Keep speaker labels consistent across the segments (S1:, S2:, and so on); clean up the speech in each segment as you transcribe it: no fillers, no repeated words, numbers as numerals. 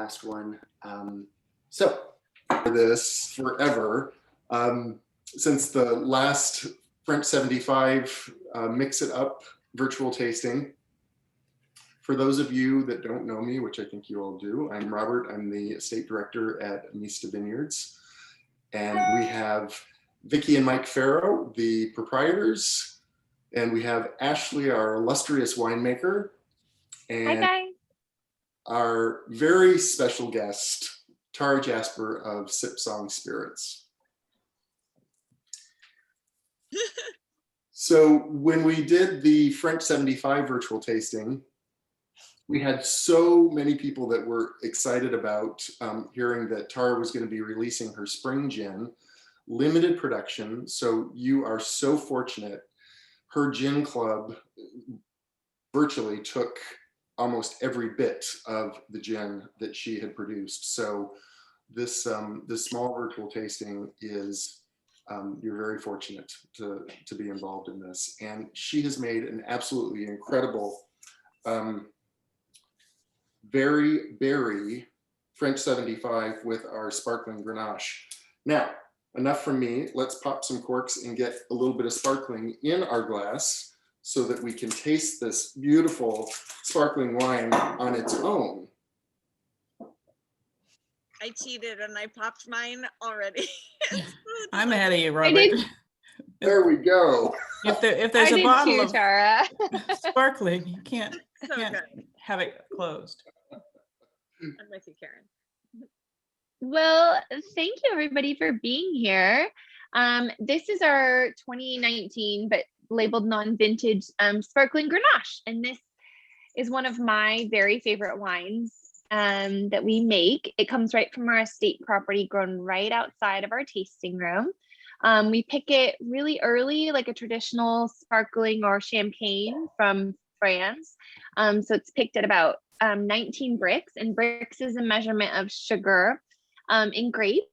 S1: last one. So for this forever, since the last French 75 Mix It Up virtual tasting. For those of you that don't know me, which I think you all do, I'm Robert. I'm the estate director at Amista Vineyards. And we have Vicki and Mike Farrow, the proprietors. And we have Ashley, our illustrious winemaker. And
S2: hi, guys.
S1: Our very special guest, Tara Jasper of Sipsong Spirits. So when we did the French 75 virtual tasting, we had so many people that were excited about hearing that Tara was going to be releasing her spring gin, limited production. So you are so fortunate. Her gin club virtually took almost every bit of the gin that she had produced. So this small virtual tasting is, you're very fortunate to be involved in this. And she has made an absolutely incredible, very berry French 75 with our sparkling Grenache. Now, enough from me. Let's pop some corks and get a little bit of sparkling in our glass so that we can taste this beautiful sparkling wine on its own.
S3: I cheated and I popped mine already.
S4: I'm ahead of you, Robert.
S1: There we go.
S4: If there's a bottle of
S2: Tara.
S4: sparkling, you can't
S3: So
S4: have it closed.
S3: I'm with you, Karen.
S2: Well, thank you everybody for being here. This is our 2019, but labeled non-vintage sparkling Grenache. And this is one of my very favorite wines that we make. It comes right from our estate property, grown right outside of our tasting room. We pick it really early, like a traditional sparkling or champagne from France. So it's picked at about 19 bricks, and bricks is a measurement of sugar in grapes.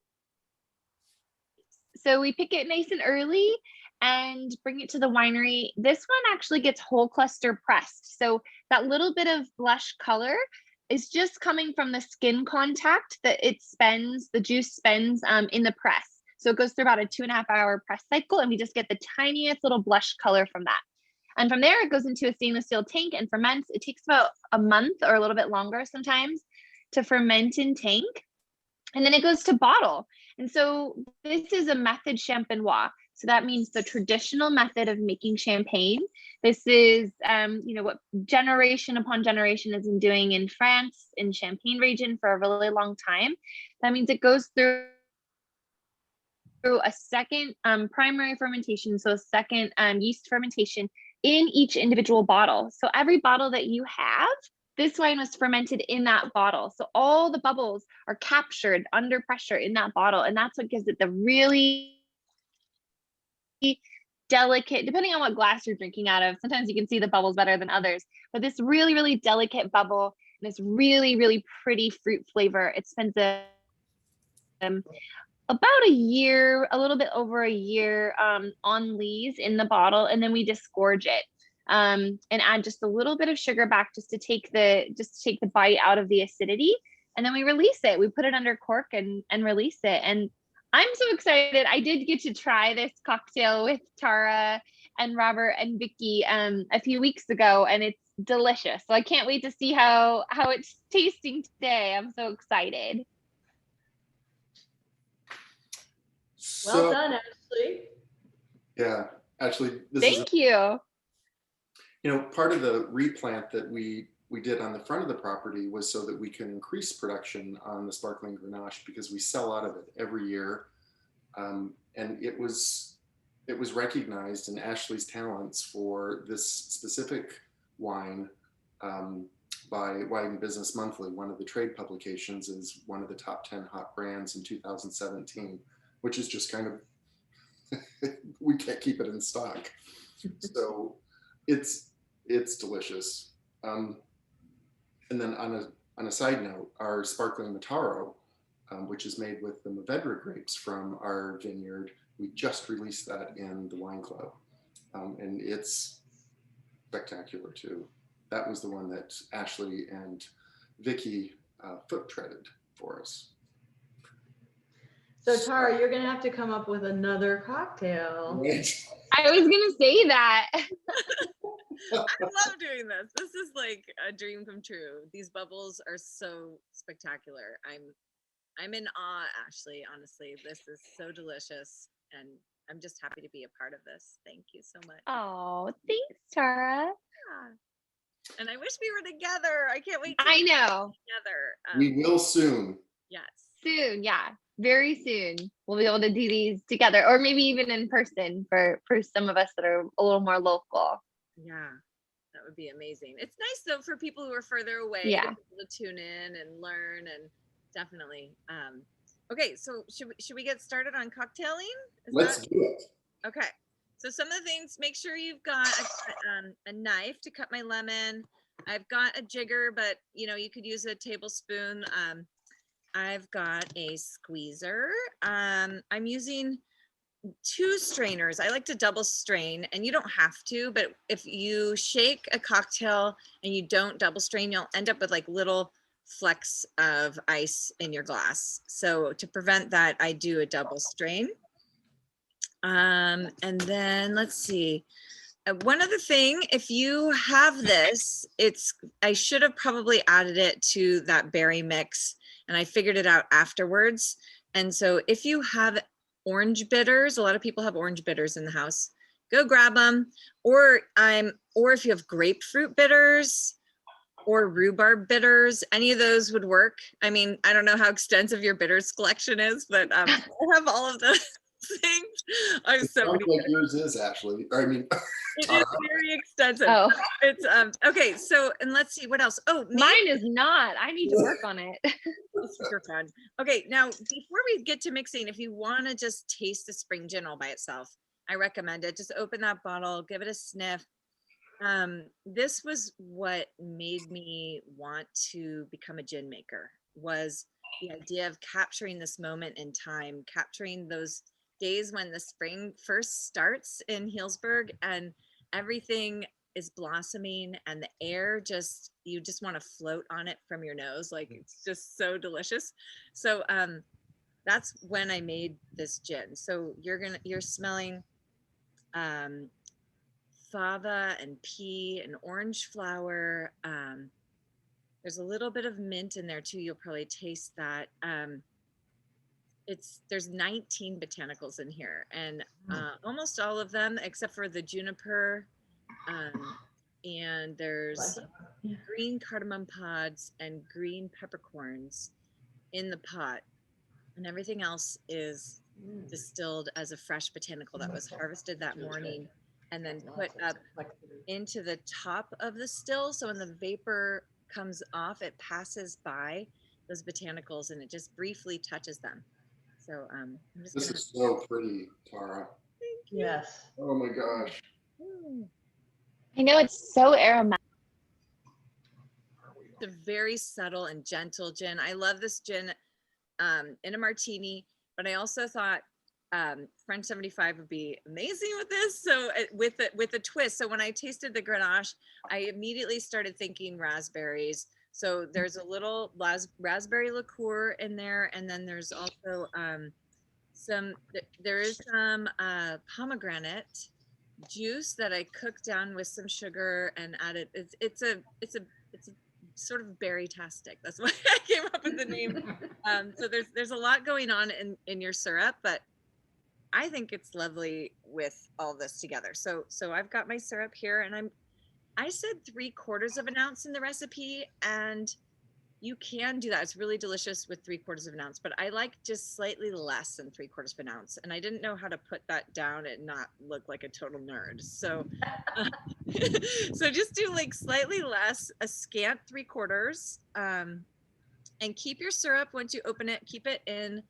S2: So we pick it nice and early and bring it to the winery. This one actually gets whole cluster pressed. So that little bit of blush color is just coming from the skin contact that the juice spends in the press. So it goes through about a 2.5 hour press cycle, and we just get the tiniest little blush color from that. And from there, it goes into a stainless steel tank and ferments. It takes about a month or a little bit longer sometimes to ferment in tank. And then it goes to bottle. And so this is a method champenois. So that means the traditional method of making champagne. This is, what generation upon generation has been doing in France, in Champagne region for a really long time. That means it goes through a second primary fermentation, so a second yeast fermentation in each individual bottle. So every bottle that you have, this wine was fermented in that bottle. So all the bubbles are captured under pressure in that bottle. And that's what gives it the really delicate, depending on what glass you're drinking out of, sometimes you can see the bubbles better than others, but this really, really delicate bubble and this really, really pretty fruit flavor. It spends about a year, a little bit over a year on lees in the bottle, and then we disgorge it and add just a little bit of sugar back just to take the bite out of the acidity, and then we release it. We put it under cork and release it. And I'm so excited. I did get to try this cocktail with Tara and Robert and Vicki a few weeks ago, and it's delicious. So I can't wait to see how it's tasting today. I'm so excited.
S5: Well done, Ashley.
S1: Yeah, Ashley,
S2: Thank you.
S1: Part of the replant that we did on the front of the property was so that we can increase production on the sparkling Grenache, because we sell out of it every year. And it was recognized in Ashley's talents for this specific wine by Wine Business Monthly. One of the trade publications is one of the top 10 hot brands in 2017, which is just kind of, we can't keep it in stock. So it's delicious. And then on a side note, our sparkling Mataro, which is made with the Mourvedre grapes from our vineyard, we just released that in the wine club, and it's spectacular too. That was the one that Ashley and Vicki foot treaded for us.
S5: So Tara, you're gonna have to come up with another cocktail.
S1: Right?
S2: I was gonna say that.
S3: I love doing this. This is like a dream come true. These bubbles are so spectacular. I'm in awe, Ashley. Honestly, this is so delicious, and I'm just happy to be a part of this. Thank you so much.
S2: Oh, thanks, Tara.
S3: Yeah. And I wish we were together. I can't wait.
S2: I know.
S3: Together.
S1: We will soon.
S3: Yes.
S2: Soon, yeah. Very soon. We'll be able to do these together, or maybe even in person for some of us that are a little more local.
S3: Yeah. That would be amazing. It's nice though for people who are further away
S2: Yeah.
S3: to be able to tune in and learn, and definitely. Okay, so should we get started on cocktailing?
S1: Let's do it.
S3: Okay. So some of the things, make sure you've got a knife to cut my lemon. I've got a jigger, but you know, you could use a tablespoon. I've got a squeezer. I'm using 2 strainers. I like to double strain, and you don't have to, but if you shake a cocktail and you don't double strain, you'll end up with like little flecks of ice in your glass. So to prevent that, I do a double strain. And then let's see. One other thing, if you have this, I should have probably added it to that berry mix, and I figured it out afterwards. And so if you have orange bitters, a lot of people have orange bitters in the house, go grab them. Or if you have grapefruit bitters or rhubarb bitters, any of those would work. I mean, I don't know how extensive your bitters collection is, but I have all of those things. I have so many.
S1: Like yours is, Ashley. I mean,
S3: it is very extensive.
S2: Oh,
S3: It's okay. So, and let's see what else. Oh,
S2: mine is not. I need to work on it.
S3: It's super fun. Okay, now before we get to mixing, if you want to just taste the spring gin all by itself, I recommend it. Just open that bottle, give it a sniff. This was what made me want to become a gin maker, was the idea of capturing this moment in time, capturing those days when the spring first starts in Healdsburg and everything is blossoming and the air you just want to float on it from your nose. Like, it's just so delicious. So that's when I made this gin. So you're smelling fava and pea and orange flower. There's a little bit of mint in there too. You'll probably taste that. There's 19 botanicals in here, and almost all of them except for the juniper, and there's green cardamom pods and green peppercorns in the pot, and everything else is distilled as a fresh botanical that was harvested that morning and then put up into the top of the still. So when the vapor comes off, it passes by those botanicals and it just briefly touches them. So
S1: this is so pretty, Tara.
S3: Thank you.
S5: Yes.
S1: Oh my gosh.
S2: I know, it's so aromatic.
S3: It's a very subtle and gentle gin. I love this gin in a martini, but I also thought French 75 would be amazing with this. So with a twist. So when I tasted the Grenache, I immediately started thinking raspberries. So there's a little raspberry liqueur in there, and then there's also some pomegranate juice that I cooked down with some sugar and added. It's a sort of berry-tastic. That's why I came up with the name. So there's a lot going on in your syrup, but I think it's lovely with all this together. So I've got my syrup here, and I said 3/4 of an ounce in the recipe, and you can do that. It's really delicious with 3/4 of an ounce, but I like just slightly less than 3/4 of an ounce. And I didn't know how to put that down and not look like a total nerd. So, so just do like slightly less, a scant 3/4, and keep your syrup once you open it, keep it in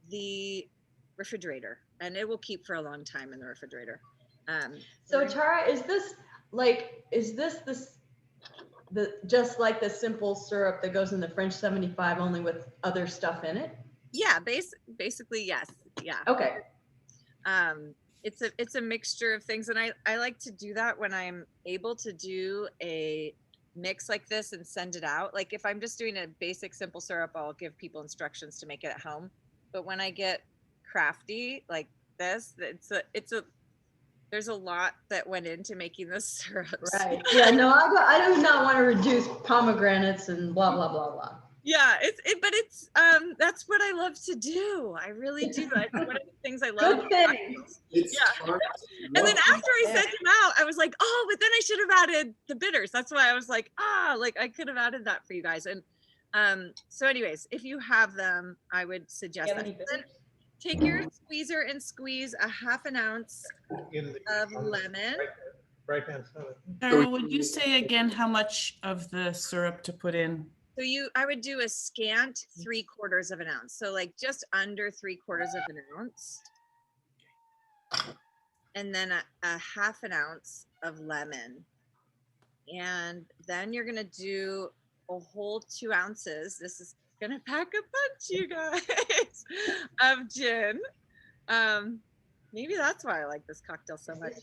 S3: the refrigerator, and it will keep for a long time in the refrigerator.
S5: So Tara, is this just like the simple syrup that goes in the French 75, only with other stuff in it?
S3: Yeah, basically, yes. Yeah.
S5: Okay.
S3: It's a mixture of things, and I like to do that when I'm able to do a mix like this and send it out. Like if I'm just doing a basic simple syrup, I'll give people instructions to make it at home. But when I get crafty like this, there's a lot that went into making this syrup.
S5: Right. Yeah, no, I do not want to reduce pomegranates and blah, blah, blah, blah.
S3: Yeah, but it's that's what I love to do. I really do. It's one of the things I love.
S5: Good thing.
S1: It's
S3: Yeah.
S1: hard.
S3: And then after I sent them out, I was like, oh, but then I should have added the bitters. That's why I was like, like I could have added that for you guys. And so anyways, if you have them, I would suggest that. Then take your squeezer and squeeze a half an ounce of lemon.
S6: Right-hand side.
S4: Carol, would you say again how much of the syrup to put in?
S3: So I would do a scant 3/4 of an ounce. So like just under 3/4 of an ounce. And then a half an ounce of lemon. And then you're gonna do a whole 2 ounces. This is gonna pack a punch, you guys, of gin. Maybe that's why I like this cocktail so much.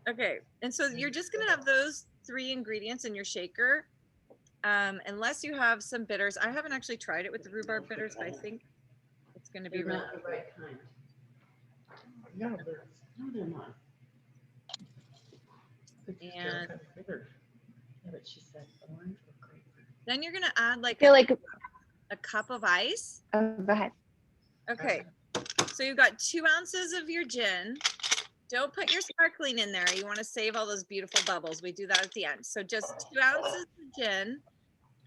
S3: Okay, and so you're just gonna have those 3 ingredients in your shaker, unless you have some bitters. I haven't actually tried it with the rhubarb bitters, but I think it's gonna be really
S5: not the right kind.
S6: Yeah,
S5: No, they're not.
S3: And
S5: Yeah, but she said orange or grapefruit.
S3: then you're gonna add like
S2: I feel like,
S3: a cup of ice.
S2: oh, go ahead.
S3: Okay, so you've got 2 ounces of your gin. Don't put your sparkling in there. You want to save all those beautiful bubbles. We do that at the end. So just 2 ounces of gin,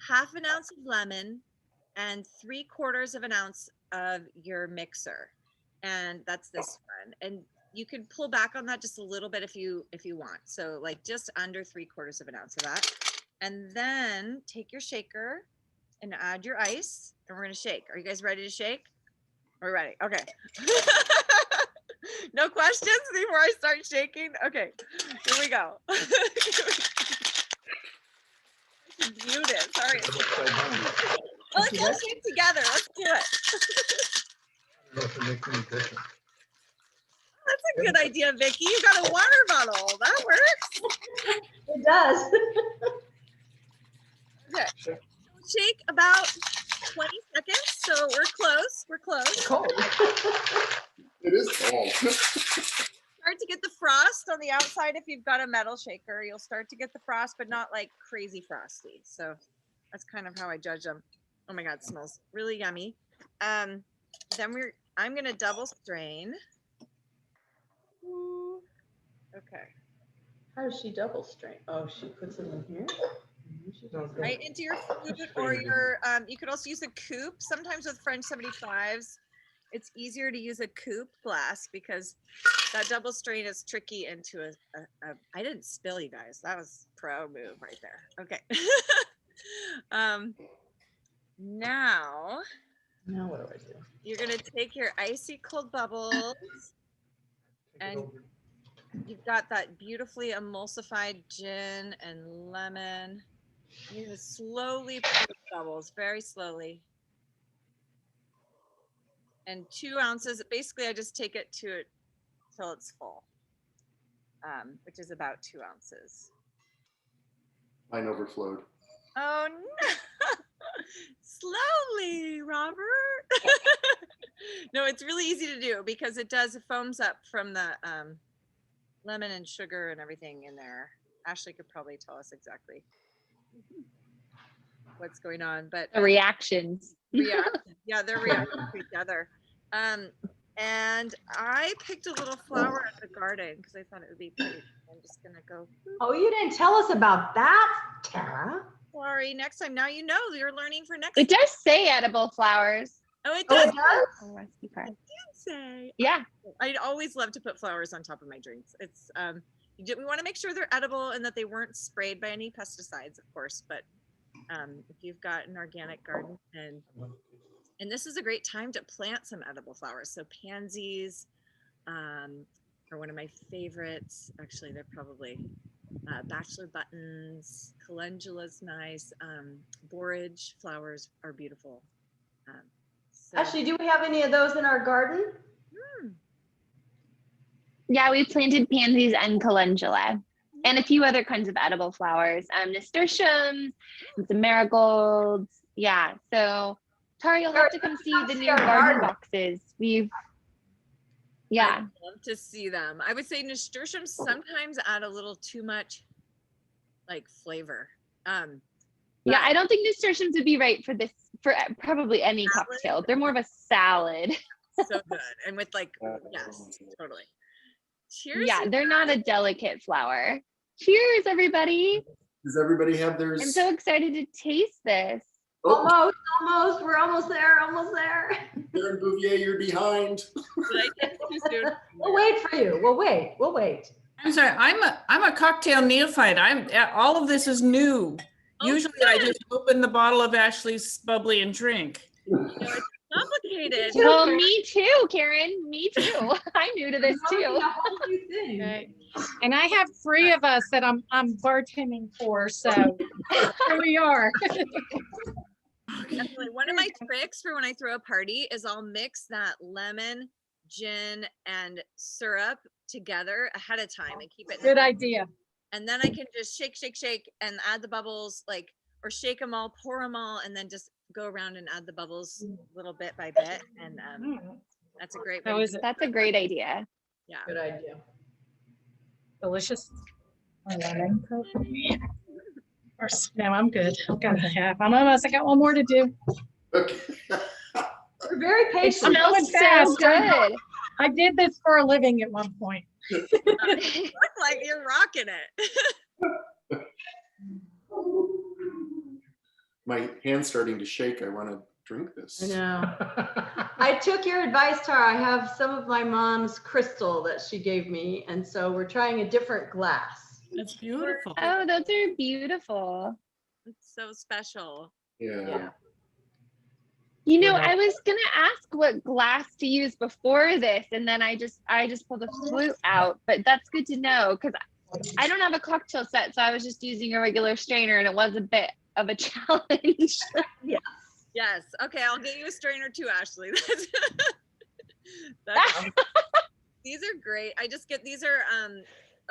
S3: half an ounce of lemon, and 3/4 of an ounce of your mixer. And that's this one. And you can pull back on that just a little bit if you want. So like just under 3/4 of an ounce of that. And then take your shaker and add your ice, and we're gonna shake. Are you guys ready to shake? We're ready. Okay. No questions before I start shaking? Okay, here we go. Mute it. Sorry. Well, let's all shake together. Let's do it. That's a good idea, Vicky. You got a water bottle. That works.
S5: It does.
S3: Okay. Shake about 20 seconds. So we're close. We're close.
S5: Cold.
S1: It is cold.
S3: Start to get the frost on the outside. If you've got a metal shaker, you'll start to get the frost, but not like crazy frosty. So that's kind of how I judge them. Oh my God, it smells really yummy. Then I'm gonna double strain. Ooh. Okay.
S5: How does she double strain? Oh, she puts it in here.
S3: Right into your flute or your, you could also use a coupe. Sometimes with French 75s, it's easier to use a coupe glass because that double strain is tricky into I didn't spill, you guys. That was pro move right there. Okay. Now
S5: Now what do I do?
S3: you're gonna take your icy cold bubbles and you've got that beautifully emulsified gin and lemon. You just slowly pour the bubbles, very slowly. And 2 ounces, basically I just take it to it till it's full, which is about 2 ounces.
S1: Mine overflowed.
S3: Oh no, slowly, Robert. No, it's really easy to do because it foams up from the lemon and sugar and everything in there. Ashley could probably tell us exactly what's going on, but
S2: The reactions.
S3: yeah, they're reacting to each other. And I picked a little flower in the garden because I thought it would be pretty. I'm just gonna go.
S5: Oh, you didn't tell us about that, Tara.
S3: Sorry, next time. Now you know you're learning for next
S2: It
S3: time.
S2: does say edible flowers.
S3: Oh, it
S5: Oh,
S3: does.
S5: it does?
S2: Oh, recipe card.
S3: Say.
S2: Yeah.
S3: I'd always love to put flowers on top of my drinks. It's we want to make sure they're edible and that they weren't sprayed by any pesticides, of course. But if you've got an organic garden, and this is a great time to plant some edible flowers. So pansies are one of my favorites. Actually, they're probably bachelor buttons. Calendula's nice. Borage flowers are beautiful. So,
S5: Ashley, do we have any of those in our garden?
S2: Yeah, we planted pansies and calendula. and a few other kinds of edible flowers, nasturtiums and some marigolds. Yeah, so Tara, you'll have to come see the new garden boxes. Yeah.
S3: I'd love to see them. I would say nasturtiums sometimes add a little too much like flavor.
S2: Yeah, I don't think nasturtiums would be right for this, for probably any cocktail. They're more of a salad.
S3: So good. And with like, yes, totally. Cheers.
S2: Yeah, they're not a delicate flower. Cheers, everybody.
S1: Does everybody have theirs?
S2: I'm so excited to taste this.
S1: Oh,
S5: Almost. We're almost there.
S1: Karen Bouvier, you're behind.
S3: Did I taste too soon?
S5: We'll wait for you. We'll wait.
S4: I'm sorry, I'm a cocktail neophyte. All of this is new.
S3: Oh,
S4: Usually
S3: good.
S4: I just open the bottle of Ashley's bubbly and drink.
S3: It's complicated.
S2: Well, me too, Karen. Me too. I'm new to this
S5: We're
S2: too.
S5: learning a whole new thing.
S7: Right. And I have 3 of us that I'm bartending for, so here we are.
S3: Definitely. One of my tricks for when I throw a party is I'll mix that lemon, gin, and syrup together ahead of time and keep it.
S7: Good idea.
S3: And then I can just shake and add the bubbles, like, or shake them all, pour them all, and then just go around and add the bubbles little bit by bit. And that's a great way.
S7: How
S3: to
S7: is
S3: do
S7: it?
S2: That's a great idea.
S3: Yeah.
S5: Good idea.
S7: Delicious. No, I'm good. I've got a half. I got one more to do.
S1: Okay.
S5: We're very
S2: It
S5: patient.
S2: smells so
S7: fast.
S2: good.
S7: I did this for a living at one point.
S3: Look like you're rocking it.
S1: My hand's starting to shake. I want to drink this.
S5: I know. I took your advice, Tara. I have some of my mom's crystal that she gave me, and so we're trying a different glass.
S4: That's beautiful.
S2: Oh, those are beautiful.
S3: It's so special.
S1: Yeah.
S2: You know, I was gonna ask what glass to use before this, and then I just pulled a flute out. But that's good to know because I don't have a cocktail set, so I was just using a regular strainer, and it was a bit of a challenge.
S3: Yes. Okay, I'll get you a strainer too, Ashley. That's these are great. I just get these are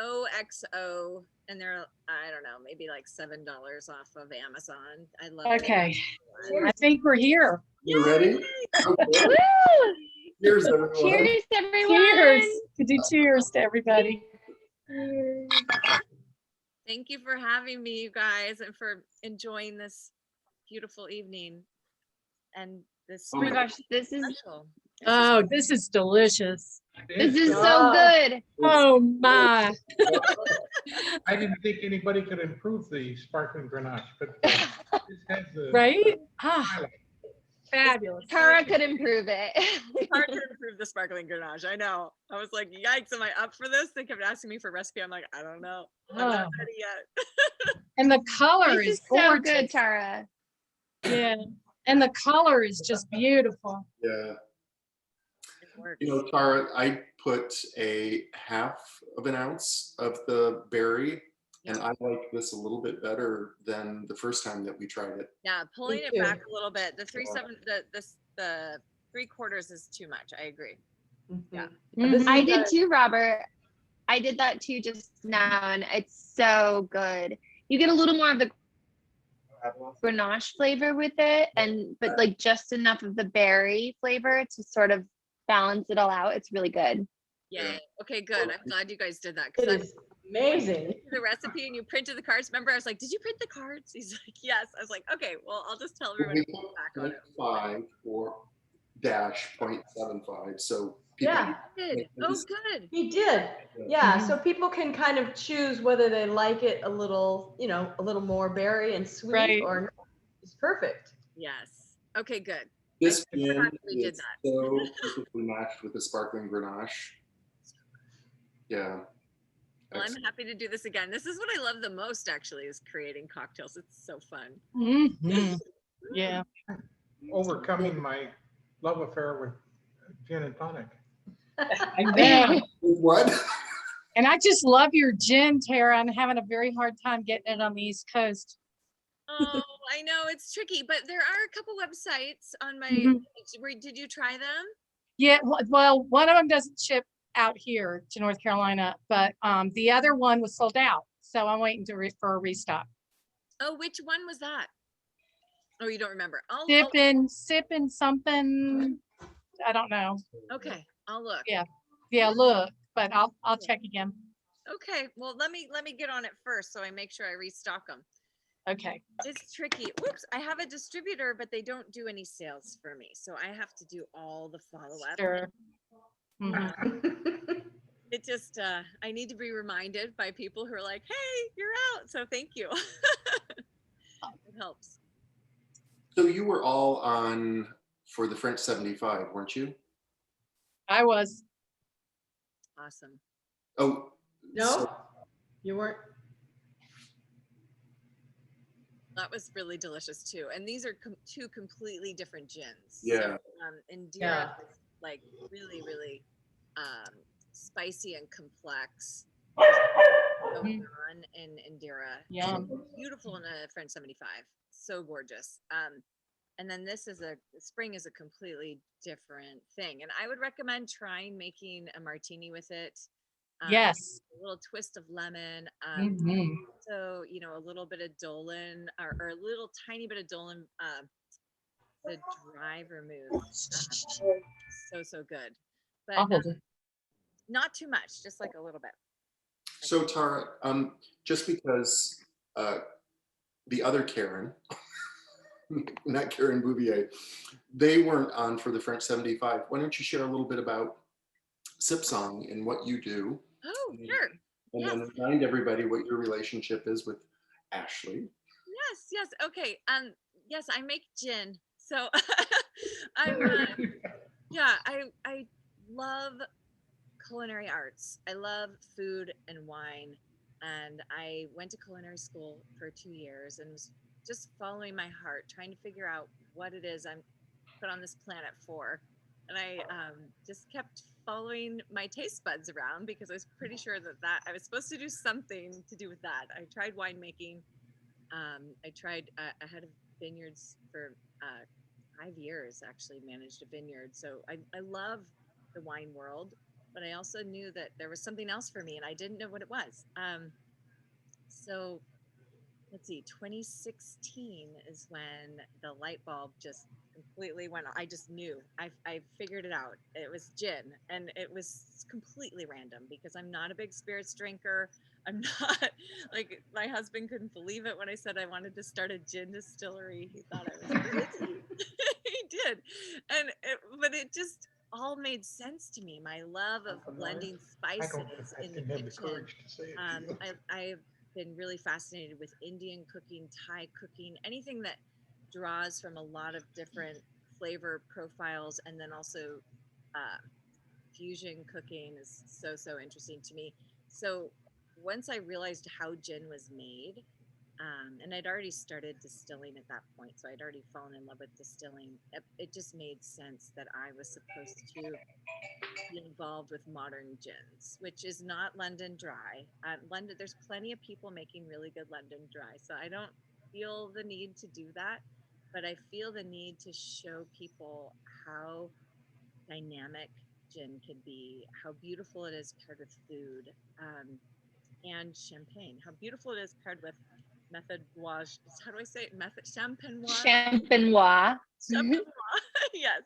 S3: OXO, and they're, I don't know, maybe like $7 off of Amazon. I love it.
S7: Okay. I think we're here.
S1: You ready? Okay.
S2: Woo!
S1: Cheers, everyone.
S2: Cheers, everyone.
S7: Cheers. Could do cheers to everybody.
S3: Thank you for having me, you guys, and for enjoying this beautiful evening. And this
S2: Oh my gosh, this is
S3: special.
S7: Oh, this is delicious.
S2: this is so good.
S7: Oh my.
S6: I didn't think anybody could improve the sparkling Grenache, but this has the
S7: Right? Ah, fabulous.
S2: Tara could improve it.
S3: It's hard to improve the sparkling Grenache. I know. I was like, yikes, am I up for this? They kept asking me for a recipe. I'm like, I don't know. I'm not
S7: Oh.
S3: ready yet.
S7: And the color
S2: This
S7: is
S2: is so
S7: gorgeous.
S2: good, Tara.
S7: Yeah. And the color is just beautiful.
S1: Yeah.
S3: It works.
S1: You know, Tara, I put a half of an ounce of the berry, and I like this a little bit better than the first time that we tried it.
S3: Yeah, pulling
S5: Me
S3: it
S5: too.
S3: back a little bit. The 3/4 is too much. I agree. Yeah.
S5: This is
S2: I did
S5: a-
S2: too, Robert. I did that too just now, and it's so good. You get a little more of the Grenache flavor with it, but like just enough of the berry flavor to sort of balance it all out. It's really good.
S3: Yay. Okay, good. I'm glad you guys did that
S5: It
S3: because
S5: is amazing.
S3: the recipe and you printed the cards. Remember, I was like, did you print the cards? He's like, yes. I was like, okay, well, I'll just tell everyone
S1: We
S3: to
S1: put
S3: look back on it.
S1: 0.5 or dash 0.75, so people
S5: Yeah,
S3: Good. Oh, good.
S5: he did. Yeah, so people can kind of choose whether they like it a little, a little more berry and sweet
S7: Right.
S5: or not. It's perfect.
S3: Yes. Okay, good.
S1: this
S3: I
S1: gin
S3: practically did
S1: is
S3: that.
S1: so perfectly matched with the sparkling Grenache. Yeah.
S3: Well, I'm
S1: Excellent.
S3: happy to do this again. This is what I love the most, actually, is creating cocktails. It's so fun.
S7: Mhm. Yeah.
S6: overcoming my love affair with gin and tonic.
S7: I know.
S1: What?
S7: And I just love your gin, Tara. I'm having a very hard time getting it on the East Coast.
S3: Oh, I know it's tricky, but there are a couple websites on my.
S7: Mhm.
S3: Did you try them?
S7: Yeah, well, one of them doesn't ship out here to North Carolina, but the other one was sold out. So I'm waiting for a restock.
S3: Oh, which one was that? Oh, you don't remember.
S7: Sipping something. I don't know.
S3: Okay, I'll look.
S7: Yeah, look, but I'll check again.
S3: Okay, well, let me get on it first so I make sure I restock them.
S7: Okay.
S3: It's tricky. Whoops, I have a distributor, but they don't do any sales for me, so I have to do all the follow-up.
S7: Sure. Mhm.
S3: It just I need to be reminded by people who are like, hey, you're out, so thank you. It helps.
S1: So you were all on for the French 75, weren't you?
S7: I was.
S3: Awesome.
S1: Oh,
S5: No,
S1: so-
S5: you weren't.
S3: That was really delicious too. And these are two completely different gins.
S1: Yeah.
S3: So, Indira
S5: Yeah.
S3: is like really, really spicy and complex. Going on in Indira.
S7: Yum.
S3: Beautiful in a French 75. So gorgeous. And then this is spring is a completely different thing. And I would recommend trying making a martini with it.
S7: Yes.
S3: A little twist of lemon.
S7: Mhm.
S3: So, a little bit of Dolan or a little tiny bit of Dolan, the dry vermouth. So good. But
S7: I'll hold it.
S3: not too much, just like a little bit.
S1: So Tara, just because the other Karen, not Karen Bouvier, they weren't on for the French 75. Why don't you share a little bit about Sipsong and what you do?
S3: Oh, sure.
S1: And
S3: Yes.
S1: then remind everybody what your relationship is with Ashley.
S3: Yes. Okay. Yes, I make gin. So I'm I love culinary arts. I love food and wine. And I went to culinary school for 2 years and was just following my heart, trying to figure out what it is I'm put on this planet for. And I just kept following my taste buds around because I was pretty sure that I was supposed to do something to do with that. I tried winemaking. I had vineyards for 5 years, actually managed a vineyard. So I love the wine world, but I also knew that there was something else for me and I didn't know what it was. So let's see, 2016 is when the light bulb just completely went on. I just knew. I figured it out. It was gin, and it was completely random because I'm not a big spirits drinker. I'm not like my husband couldn't believe it when I said I wanted to start a gin distillery. He thought I was crazy. He did, but it just all made sense to me. My love of blending spices in the
S6: didn't have the
S3: kitchen.
S6: courage to say it.
S3: I've been really fascinated with Indian cooking, Thai cooking, anything that draws from a lot of different flavor profiles, and then also fusion cooking is so interesting to me. So once I realized how gin was made, and I'd already started distilling at that point, so I'd already fallen in love with distilling. It just made sense that I was supposed to be involved with modern gins, which is not London Dry. London, there's plenty of people making really good London Dry, so I don't feel the need to do that, but I feel the need to show people how dynamic gin can be, how beautiful it is paired with food, and champagne, how beautiful it is paired with methodoise. How do I say it? Champenoise.
S2: Champenois.
S3: Yes.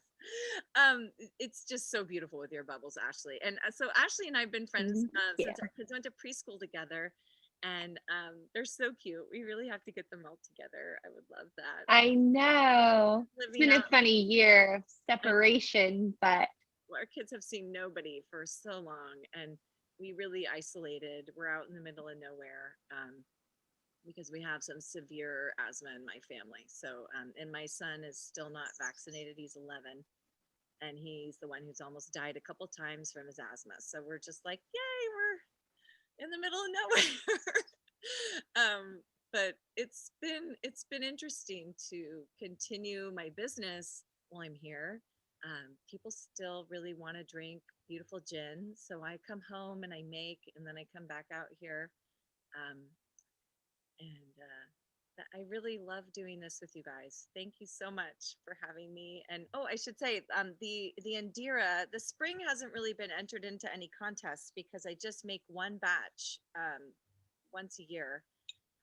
S3: It's just so beautiful with your bubbles, Ashley. And so Ashley and I have been friends since our kids went to preschool together, and they're so cute. We really have to get them all together. I would love that.
S2: I know. It's
S3: Living
S2: been a
S3: out-
S2: funny year of separation, but
S3: our kids have seen nobody for so long, and we really isolated. We're out in the middle of nowhere. Because we have some severe asthma in my family. So, and my son is still not vaccinated. He's 11, and he's the one who's almost died a couple times from his asthma. So we're just like, yay, we're in the middle of nowhere. But it's been interesting to continue my business while I'm here. People still really want to drink beautiful gin, so I come home and I make, and then I come back out here. I really love doing this with you guys. Thank you so much for having me. And I should say, the Indira, the spring hasn't really been entered into any contests because I just make one batch once a year.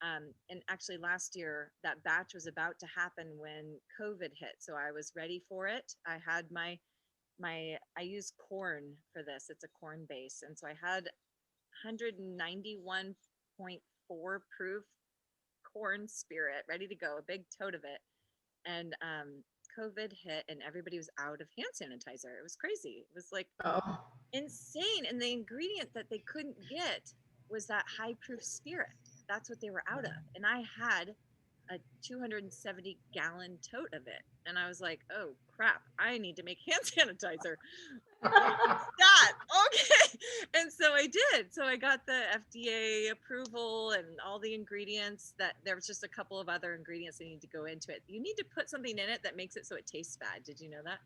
S3: And actually last year that batch was about to happen when COVID hit. So I was ready for it. I had I use corn for this. It's a corn base. And so I had 191.4 proof corn spirit ready to go, a big tote of it. And COVID hit and everybody was out of hand sanitizer. It was crazy. It was like insane. And the ingredient that they couldn't get was that high proof spirit. That's what they were out of. And I had a 270 gallon tote of it. And I was like, oh crap, I need to make hand sanitizer. That okay. And so I did. So I got the FDA approval and all the ingredients. That there was just a couple of other ingredients that need to go into it. You need to put something in it that makes it so it tastes bad. Did you know that?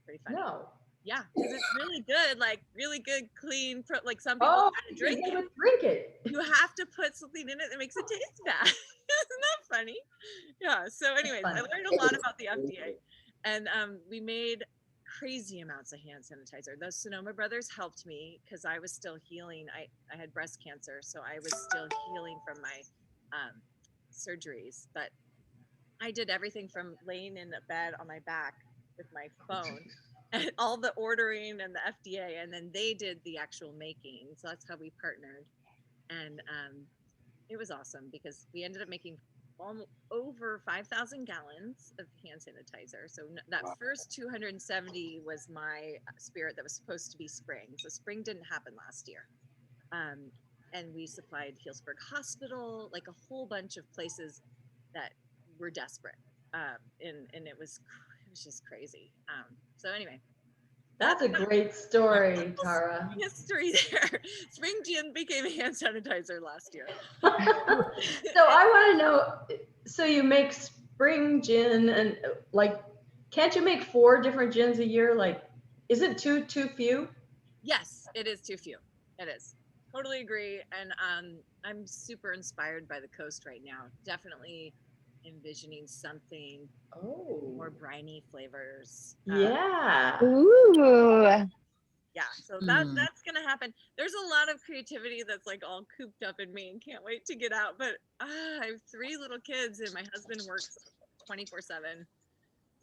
S3: Pretty funny.
S5: No.
S3: Yeah, because it's really good, like really good, clean. Like some people kind of drink it.
S5: Drink it.
S3: You have to put something in it that makes it taste bad. Isn't that funny? Yeah. So, anyways, I learned a lot about the FDA, and we made crazy amounts of hand sanitizer. Those Sonoma brothers helped me because I was still healing. I had breast cancer, so I was still healing from my surgeries. But I did everything from laying in a bed on my back with my phone. And all the ordering and the FDA, and then they did the actual making. So that's how we partnered. And it was awesome because we ended up making over 5,000 gallons of hand sanitizer. So that first 270 was my spirit that was supposed to be spring. So spring didn't happen last year. And we supplied Healdsburg Hospital, like a whole bunch of places that were desperate. And it was just crazy. So anyway,
S5: that's a great story, Tara.
S3: History there. Spring gin became hand sanitizer last year.
S5: So I want to know, so you make spring gin and like, can't you make 4 different gins a year? Like, isn't too few?
S3: Yes, it is too few. It is. Totally agree. And I'm super inspired by the coast right now. Definitely envisioning something more briny flavors.
S2: Ooh.
S3: Yeah, so that's gonna happen. There's a lot of creativity that's like all cooped up in me and can't wait to get out. But I have 3 little kids and my husband works 24/7.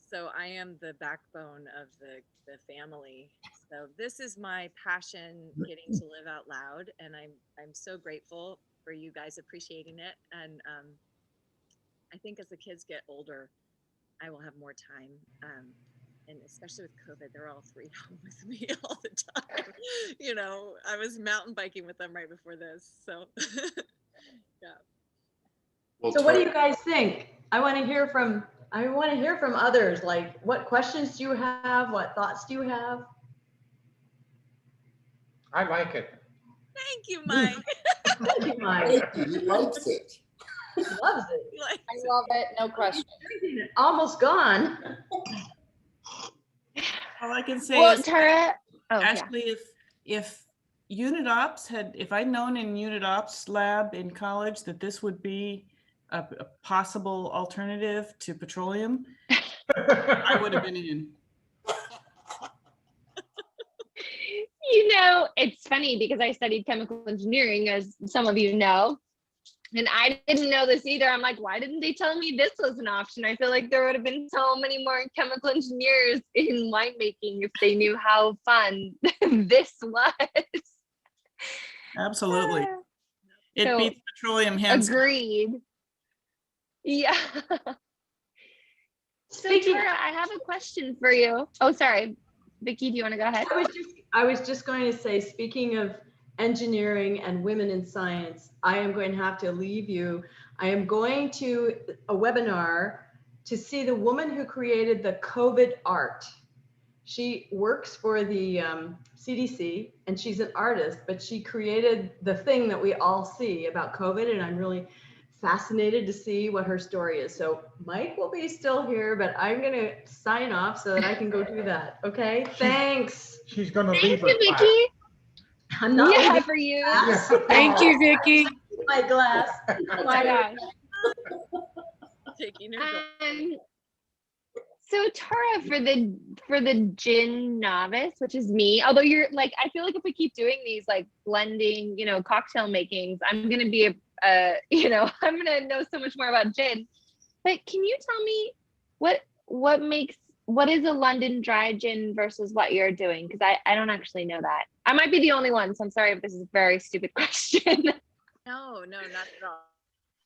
S3: So I am the backbone of the family. So this is my passion, getting to live out loud, and I'm so grateful for you guys appreciating it. And I think as the kids get older, I will have more time. And especially with COVID, they're all 3 home with me all the time. You know, I was mountain biking with them right before this. So, yeah.
S1: Well,
S5: So what do you guys think? I want to hear from others. Like, what questions do you have? What thoughts do you have?
S6: I like it.
S3: Thank you, Mike.
S5: Thank you, Mike.
S1: He likes it.
S5: He loves it.
S3: Like,
S7: I love it, no question.
S5: Almost gone.
S4: All I can say
S2: Well,
S4: is
S2: Tara,
S4: actually, if unit ops if I'd known in unit ops lab in college that this would be a possible alternative to petroleum, I would have been in.
S2: You know, it's funny because I studied chemical engineering, as some of you know, and I didn't know this either. I'm like, why didn't they tell me this was an option? I feel like there would have been so many more chemical engineers in winemaking if they knew how fun this was.
S4: Absolutely. It
S2: So,
S4: beats petroleum hands down.
S2: agreed. Yeah. So
S5: Speaking,
S2: Tara, I have a question for you. Oh, sorry. Vicki, do you want to go ahead?
S5: I was just going to say, speaking of engineering and women in science, I am going to have to leave you. I am going to a webinar to see the woman who created the COVID art. She works for the CDC and she's an artist, but she created the thing that we all see about COVID, and I'm really fascinated to see what her story is. So Mike will be still here, but I'm going to sign off so that I can go do that. Okay, thanks.
S6: She's gonna
S2: Thank
S6: leave
S2: you,
S6: her class.
S2: Vicki.
S5: I'm not
S2: Yeah,
S5: leaving
S2: for you.
S5: class.
S7: Thank you, Vicki.
S5: My glass.
S2: Oh my gosh.
S3: taking your goal.
S2: So Tara, for the gin novice, which is me, although you're like, I feel like if we keep doing these like blending, you know, cocktail makings, I'm gonna be I'm gonna know so much more about gin. But can you tell me what is a London dry gin versus what you're doing? Because I don't actually know that. I might be the only one, so I'm sorry if this is a very stupid question.
S3: No, not at all.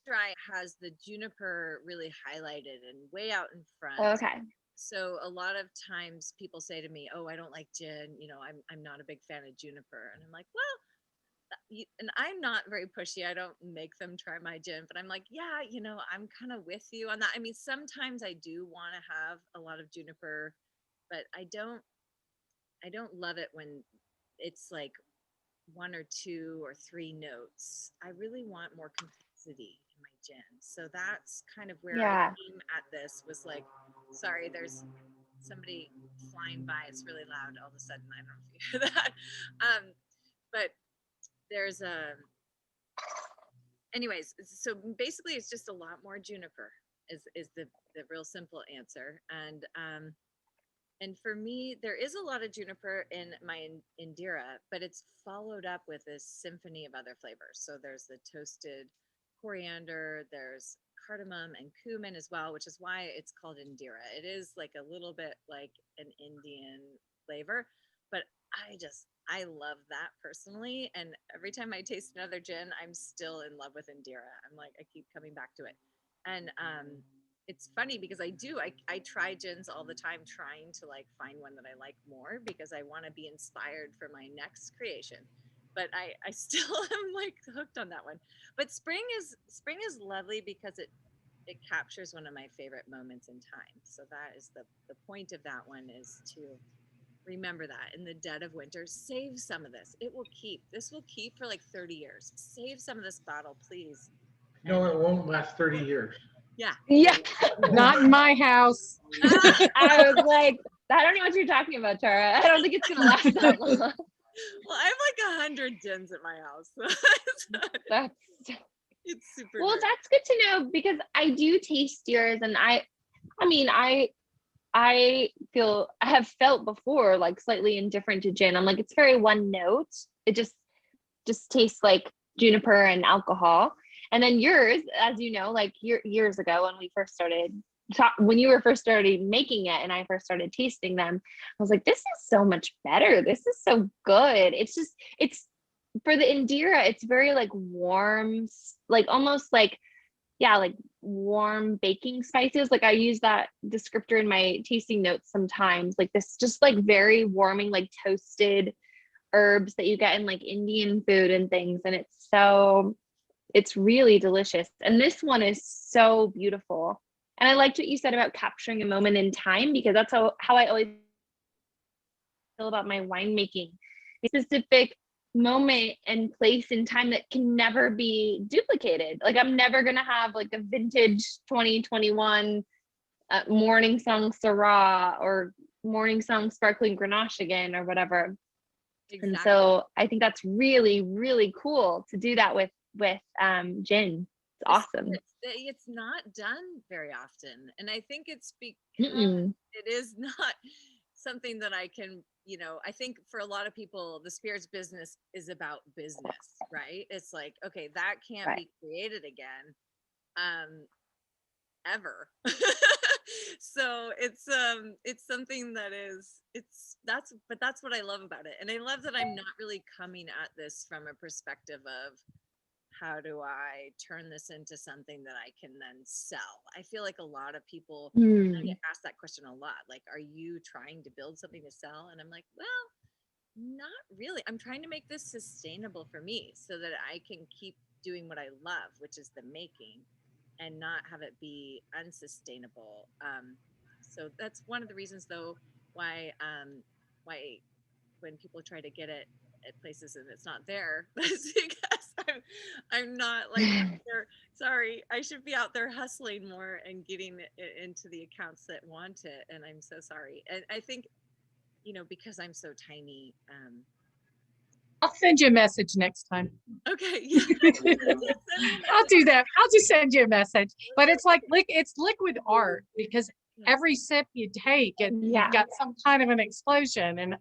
S3: Dry has the juniper really highlighted and way out in front.
S2: Okay.
S3: So a lot of times people say to me, "Oh, I don't like gin. I'm not a big fan of juniper." And I'm like, "Well," and I'm not very pushy. I don't make them try my gin, but I'm like, "Yeah, I'm kind of with you on that." I mean, sometimes I do want to have a lot of juniper, but I don't love it when it's like 1 or 2 or 3 notes. I really want more complexity in my gin. So that's kind of where I came at this, was like, sorry, there's somebody flying by. It's really loud all of a sudden. I don't know if you hear that. But there's anyways, so basically it's just a lot more juniper is the real simple answer. And for me, there is a lot of juniper in my Indira, but it's followed up with this symphony of other flavors. So there's the toasted coriander, there's cardamom and cumin as well, which is why it's called Indira. It is like a little bit like an Indian flavor, but I love that personally. And every time I taste another gin, I'm still in love with Indira. I'm like, I keep coming back to it. And it's funny because I try gins all the time, trying to like find one that I like more because I want to be inspired for my next creation. But I still am like hooked on that one. But spring is lovely because it captures one of my favorite moments in time. So that is the point of that one, is to remember that in the dead of winter, save some of this. This will keep for like 30 years. Save some of this bottle, please.
S6: No, it won't last 30 years.
S3: Yeah.
S7: Not in my house.
S2: I was like, I don't know what you're talking about, Tara. I don't think it's gonna last that long.
S3: Well, I have like 100 gins at my house.
S2: That's
S3: It's super
S2: well,
S3: great.
S2: that's good to know, because I do taste yours, and I have felt before like slightly indifferent to gin. I'm like, it's very one note. It just tastes like juniper and alcohol. And then yours, as you know, like years ago when you were first started making it and I first started tasting them, I was like, this is so much better. This is so good. It's for the Indira, it's very like warm, like almost like, yeah, like warm baking spices. Like I use that descriptor in my tasting notes sometimes, like this just like very warming, like toasted herbs that you get in like Indian food and things. And it's really delicious. And this one is so beautiful. And I liked what you said about capturing a moment in time, because that's how I always feel about my winemaking. A specific moment and place in time that can never be duplicated. Like I'm never going to have like a vintage 2021 Morning Song Syrah or Morning Song Sparkling Grenache again or whatever. Exactly. And so I think that's really, really cool to do that with gin. It's awesome.
S3: It's not done very often, and I think it's because it is not something that I can, I think for a lot of people the spirits business is about business, right? It's like, okay, that can't be created again ever. So it's something that that's what I love about it. And I love that I'm not really coming at this from a perspective of how do I turn this into something that I can then sell. I feel like a lot of people I get asked that question a lot, like, are you trying to build something to sell? And I'm like, well, not really. I'm trying to make this sustainable for me so that I can keep doing what I love, which is the making, and not have it be unsustainable. So that's one of the reasons, though, why when people try to get it at places and it's not there, that's because I'm not like sorry, I should be out there hustling more and getting it into the accounts that want it, and I'm so sorry. And I think, because I'm so tiny,
S7: I'll send you a message next time.
S3: Okay. Yeah.
S7: I'll do that. I'll just send you a message. But it's like it's liquid art, because every sip you take, and
S2: Yeah.
S7: you've got some kind of an explosion. And,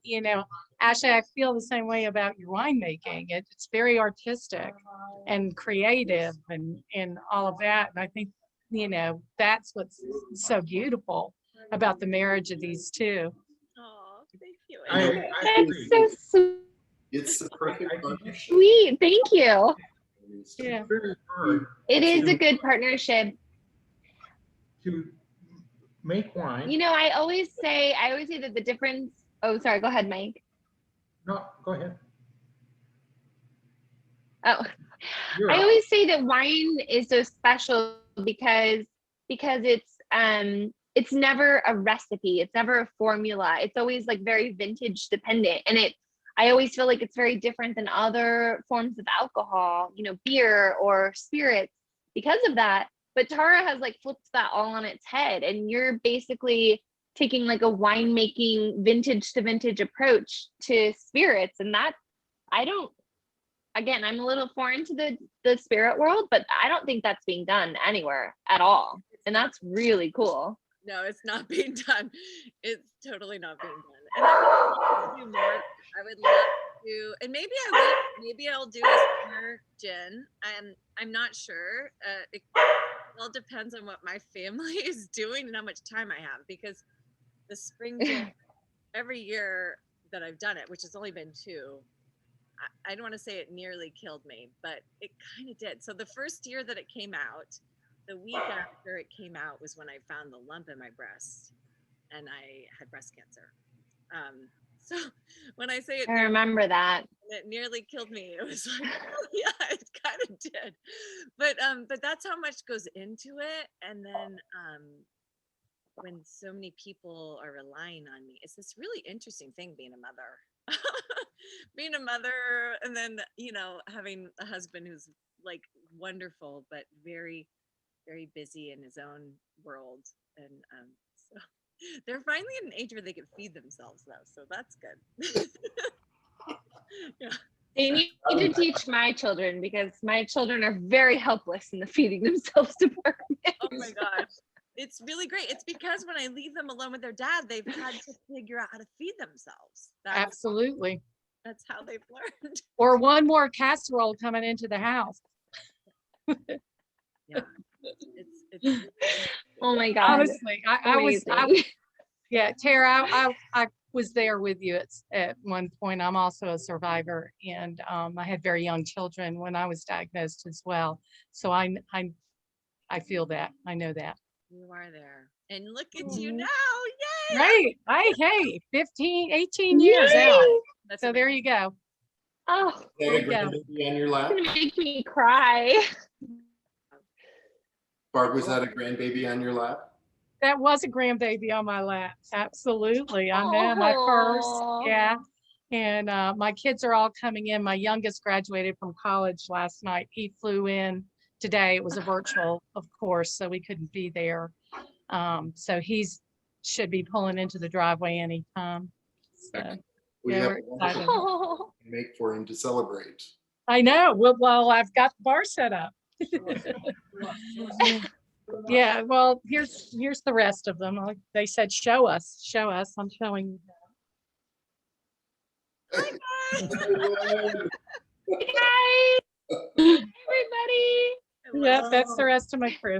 S7: Ashley, I feel the same way about your winemaking. It's very artistic and creative and all of that. And I think, that's what's so beautiful about the marriage of these two.
S3: Oh, thank you.
S6: I
S2: That's
S6: agree.
S2: so sweet.
S1: It's the perfect partnership.
S2: Sweet. Thank you.
S7: Yeah.
S6: Very hard
S2: It is a good partnership.
S6: to make wine.
S2: I always say that the difference. Oh, sorry. Go ahead, Mike.
S6: No, go ahead.
S2: Oh,
S6: You're
S2: I
S6: up.
S2: always say that wine is so special because it's never a recipe. It's never a formula. It's always like very vintage dependent. And I always feel like it's very different than other forms of alcohol, beer or spirits because of that. But Tara has like flipped that all on its head. And you're basically taking like a winemaking vintage to vintage approach to spirits. And that again, I'm a little foreign to the spirit world, but I don't think that's being done anywhere at all. And that's really cool.
S3: No, it's not being done. It's totally not being done. And I would love to do more. I would love to, and maybe I will. Maybe I'll do a summer gin. I'm not sure. It all depends on what my family is doing and how much time I have. Because the spring gin, every year that I've done it, which has only been 2, I don't want to say it nearly killed me, but it kind of did. So the first year that it came out, the week after it came out was when I found the lump in my breast, and I had breast cancer. So when I say
S2: I remember that.
S3: it nearly killed me, it was like, oh, yeah, it kind of did. But that's how much goes into it. And then when so many people are relying on me, it's this really interesting thing being a mother. Being a mother, and then having a husband who's like wonderful but very, very busy in his own world. And so they're finally at an age where they can feed themselves though, so that's good. Yeah.
S2: They need to teach my children because my children are very helpless in the feeding themselves department.
S3: Oh my gosh, it's really great. It's because when I leave them alone with their dad, they've had to figure out how to feed themselves.
S7: Absolutely.
S3: That's how they've learned.
S7: Or one more casserole coming into the house.
S3: Yeah. It's
S2: Oh my God.
S7: Honestly, yeah, Tara, I was there with you at one point. I'm also a survivor, and I had very young children when I was diagnosed as well. So I feel that. I know that.
S3: You are there. And look at you now. Yay!
S7: Right. Hey, 15, 18 years
S2: Yay!
S7: out.
S3: That's
S7: So there you go.
S2: Oh,
S1: Is that
S7: There
S1: a
S7: you go.
S1: grandbaby on your lap?
S2: it's gonna make me cry.
S1: Barb, was that a grandbaby on your lap?
S7: That was a grandbaby on my lap. Absolutely. I know, my first.
S2: Aw.
S7: Yeah. And my kids are all coming in. My youngest graduated from college last night. He flew in today. It was a virtual, of course, so we couldn't be there. So should be pulling into the driveway anytime. So
S1: We
S7: yeah,
S1: have
S7: we're
S1: a wonderful
S7: excited.
S2: Oh.
S1: to make for him to celebrate.
S7: I know. Well, I've got the bar set up. Yeah, well, here's the rest of them. Like they said, show us. I'm showing you.
S2: Hi, everybody.
S7: Yeah, that's the rest of my crew.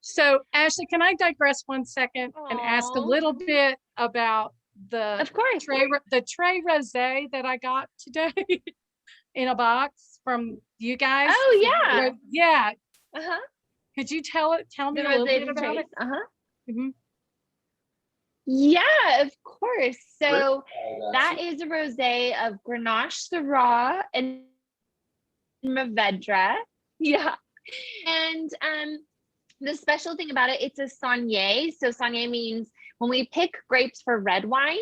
S7: So Ashley, can I digress 1 second and ask a
S2: Aw.
S7: little bit about the
S2: Of course.
S7: tray rosé that I got today in a box from you guys?
S2: Oh yeah.
S7: Yeah.
S2: Uh-huh.
S7: Could you tell me
S2: The
S7: a little
S2: rosé
S7: bit about it?
S2: Uh-huh.
S7: Mhm.
S2: Yeah, of course. So that
S1: That's
S2: is a rosé of Grenache, Syrah, and Mourvedre. Yeah. And the special thing about it, it's a Saunier. So Saunier means when we pick grapes for red wine,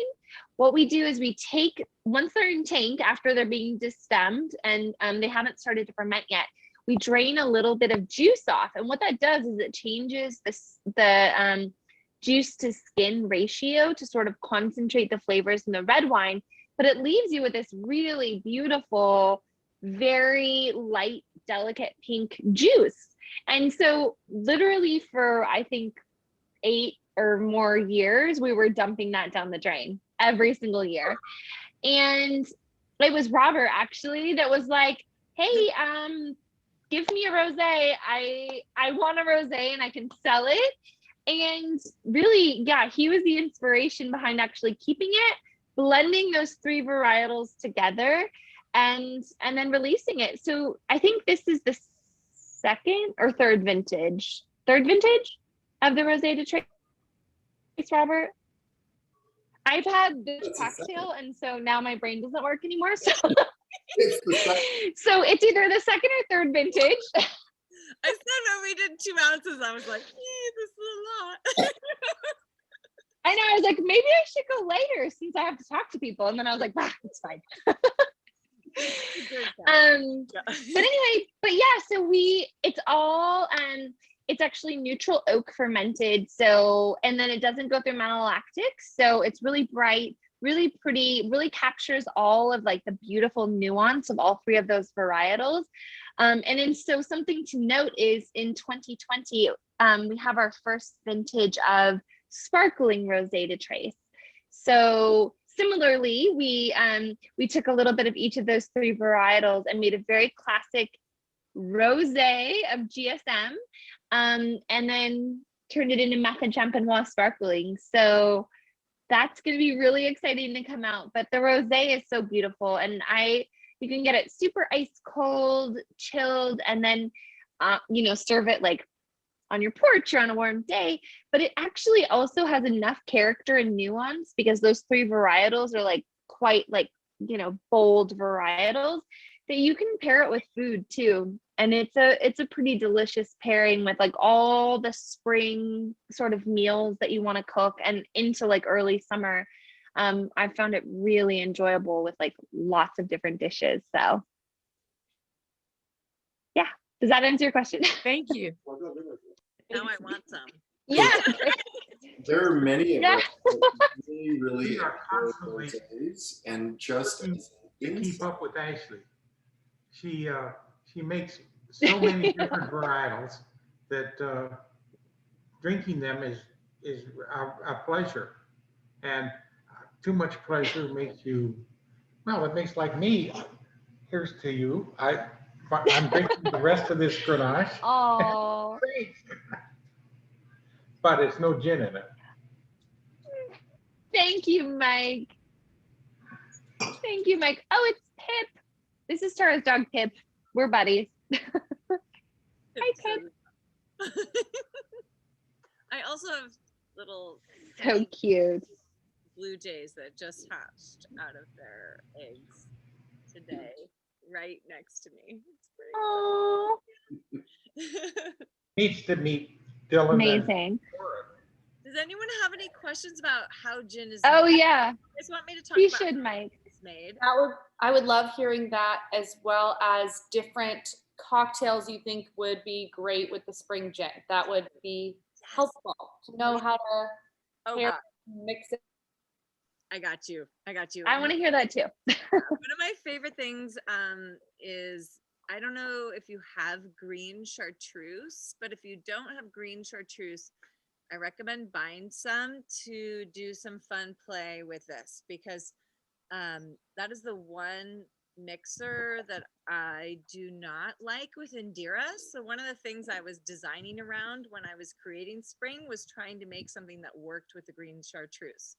S2: what we do is we take, once they're in tank, after they're being destemmed and they haven't started to ferment yet, we drain a little bit of juice off. And what that does is it changes the juice to skin ratio to sort of concentrate the flavors in the red wine, but it leaves you with this really beautiful, very light, delicate pink juice. And so literally for, I think, 8 or more years, we were dumping that down the drain every single year. And it was Robert actually that was like, hey, give me a rosé. I want a rosé and I can sell it. And really, yeah, he was the inspiration behind actually keeping it, blending those 3 varietals together, and then releasing it. So I think this is the second or third vintage of the Rosé de Trace, Robert. I've had this cocktail, and so now my brain doesn't work anymore. So,
S1: It's the second.
S2: so it's either the second or third vintage.
S3: I said when we did 2 ounces, I was like, this is a lot.
S2: I know, I was like, maybe I should go later since I have to talk to people. And then I was like, it's fine. But anyway, but yeah, so it's all, it's actually neutral oak fermented. So, and then it doesn't go through malolactic. So it's really bright, really pretty, really captures all of like the beautiful nuance of all 3 of those varietals. And then so something to note is in 2020, we have our first vintage of sparkling Rosé de Trace. So similarly, we took a little bit of each of those 3 varietals and made a very classic rosé of GSM, and then turned it into Method Champenois sparkling. So that's going to be really exciting to come out. But the rosé is so beautiful, and you can get it super ice cold, chilled, and then serve it like on your porch or on a warm day. But it actually also has enough character and nuance because those 3 varietals are like quite like bold varietals that you can pair it with food too. And it's a pretty delicious pairing with like all the spring sort of meals that you want to cook and into like early summer. I found it really enjoyable with like lots of different dishes. So yeah, does that answer your question?
S7: Thank you.
S3: Now I want some.
S2: Yeah.
S1: There are many of
S2: Yeah.
S1: us that really, really
S6: We are
S1: enjoy
S6: constantly
S1: rosés, and just
S6: looking
S1: as
S6: to
S1: an
S6: keep
S1: insight,
S6: up with Ashley. She makes so many different varietals that drinking them is a pleasure, and too much pleasure makes you, well, it makes like me. Here's to you. I'm drinking the rest of this Grenache.
S2: Oh,
S6: But it's no gin in it.
S2: thank you, Mike. Thank you, Mike. Oh, it's Pip. This is Tara's dog, Pip. We're buddies. Hi, Pip.
S3: I also have little
S2: So cute.
S3: blue jays that just hatched out of their eggs today, right next to me. It's pretty
S2: Oh,
S6: Needs to meet Dylan.
S2: amazing.
S3: Does anyone have any questions about how gin is
S2: Oh
S3: made?
S2: yeah,
S3: You guys want me to talk
S2: you
S3: about
S2: should,
S3: how
S2: Mike.
S3: it's made?
S8: I would love hearing that, as well as different cocktails you think would be great with the spring gin. That would be helpful to know how to
S3: Oh
S8: pair,
S3: God,
S8: mix it.
S3: I got you.
S2: I want to hear that too.
S3: One of my favorite things is, I don't know if you have green chartreuse, but if you don't have green chartreuse, I recommend buying some to do some fun play with this, because that is the one mixer that I do not like with Indira. So one of the things I was designing around when I was creating spring was trying to make something that worked with the green chartreuse.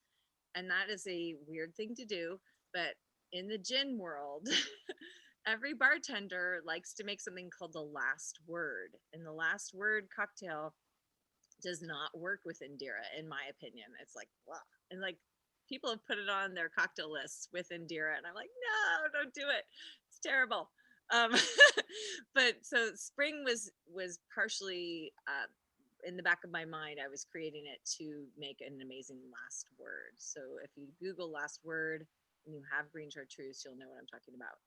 S3: And that is a weird thing to do, but in the gin world, every bartender likes to make something called the last word. And the last word cocktail does not work with Indira, in my opinion. It's like, wow. And like, people have put it on their cocktail lists with Indira, and I'm like, no, don't do it. It's terrible. But so spring was partially in the back of my mind. I was creating it to make an amazing last word. So if you Google last word and you have green chartreuse, you'll know what I'm talking about.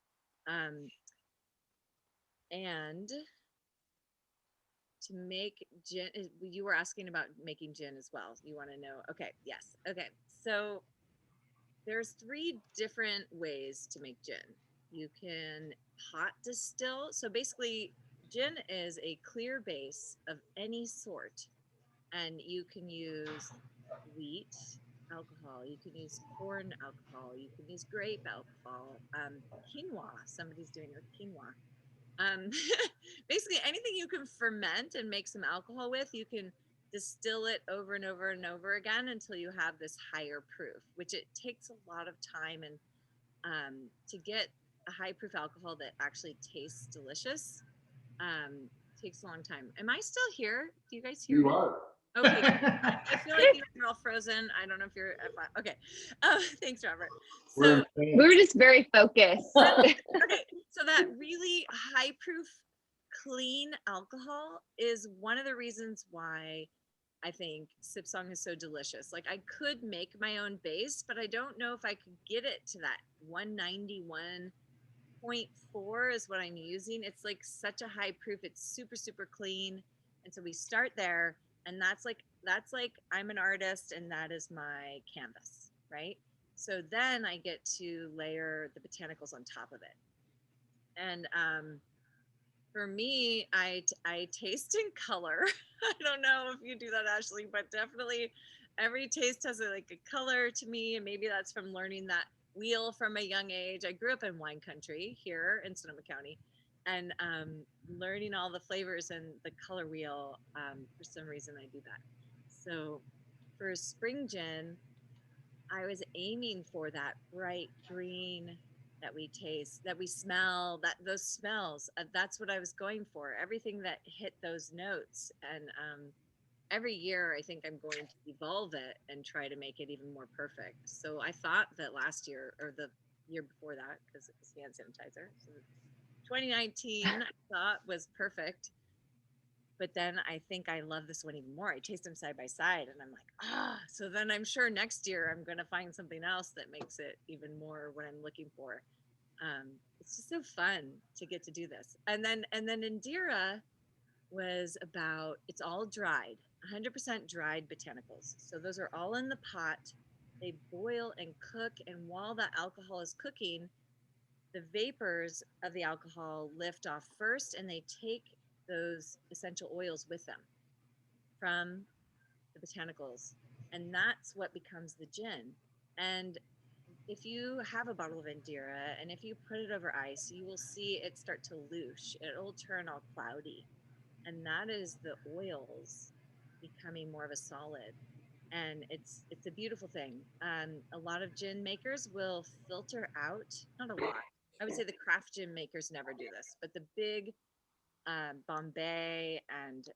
S3: And to make gin, you were asking about making gin as well. You want to know? Okay, yes. Okay, so there's 3 different ways to make gin. You can hot distill. So basically, gin is a clear base of any sort And you can use wheat alcohol, you can use corn alcohol, you can use grape alcohol, quinoa, somebody's doing with quinoa. Basically anything you can ferment and make some alcohol with, you can distill it over and over and over again until you have this higher proof, which it takes a lot of time. And to get a high proof alcohol that actually tastes delicious takes a long time. Am I still here? Do you guys hear me?
S1: You are.
S3: Okay. I feel like you guys are all frozen. I don't know if you're okay. Thanks, Robert. So
S2: We were just very focused.
S3: okay, so that really high proof clean alcohol is one of the reasons why I think Sipsong is so delicious. Like I could make my own base, but I don't know if I could get it to that 191.4 is what I'm using. It's like such a high proof. It's super, super clean. And so we start there, and that's like I'm an artist and that is my canvas, right? So then I get to layer the botanicals on top of it. And for me, I taste in color. I don't know if you do that, Ashley, but definitely every taste has a color to me. And maybe that's from learning that wheel from a young age. I grew up in wine country here in Sonoma County, and learning all the flavors and the color wheel, for some reason I do that. So for spring gin, I was aiming for that bright green that we taste, that we smell, that those smells. That's what I was going for. Everything that hit those notes. And every year, I think I'm going to evolve it and try to make it even more perfect. So I thought that last year, or the year before that, because it was hand sanitizer, so 2019 I thought was perfect. But then I think I love this one even more. I taste them side by side and I'm like, so then I'm sure next year I'm going to find something else that makes it even more what I'm looking for. It's just so fun to get to do this. And then Indira was about, it's all dried, 100% dried botanicals. So those are all in the pot. They boil and cook. And while that alcohol is cooking, the vapors of the alcohol lift off first, and they take those essential oils with them from the botanicals, and that's what becomes the gin. And if you have a bottle of Indira and if you put it over ice, you will see it start to loosh. It'll turn all cloudy, and that is the oils becoming more of a solid. And it's a beautiful thing. A lot of gin makers will filter out, not a lot, I would say the craft gin makers never do this, but the big Bombay and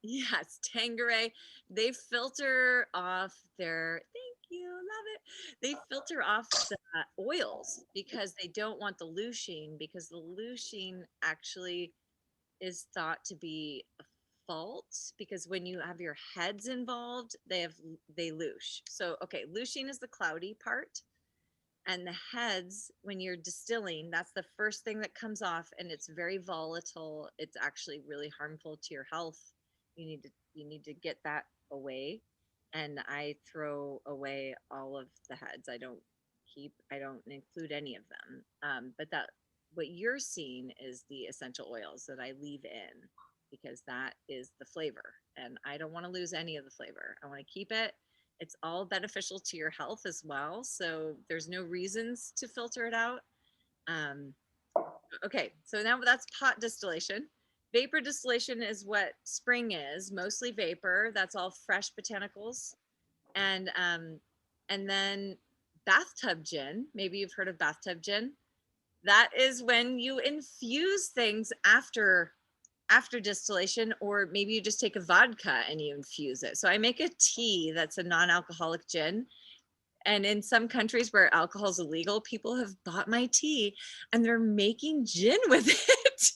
S3: yes, Tanqueray, they filter off their, thank you, love it. They filter off the oils because they don't want the looshing, because the looshing actually is thought to be a fault, because when you have your heads involved, they loosh. So okay, looshing is the cloudy part. And the heads, when you're distilling, that's the first thing that comes off, and it's very volatile. It's actually really harmful to your health. You need to get that away. And I throw away all of the heads. I don't include any of them. But what you're seeing is the essential oils that I leave in, because that is the flavor. And I don't want to lose any of the flavor. I want to keep it. It's all beneficial to your health as well. So there's no reasons to filter it out. Okay, so now that's pot distillation. Vapor distillation is what spring is, mostly vapor. That's all fresh botanicals. And then bathtub gin, maybe you've heard of bathtub gin. That is when you infuse things after distillation, or maybe you just take a vodka and you infuse it. So I make a tea that's a non-alcoholic gin. And in some countries where alcohol is illegal, people have bought my tea and they're making gin with it.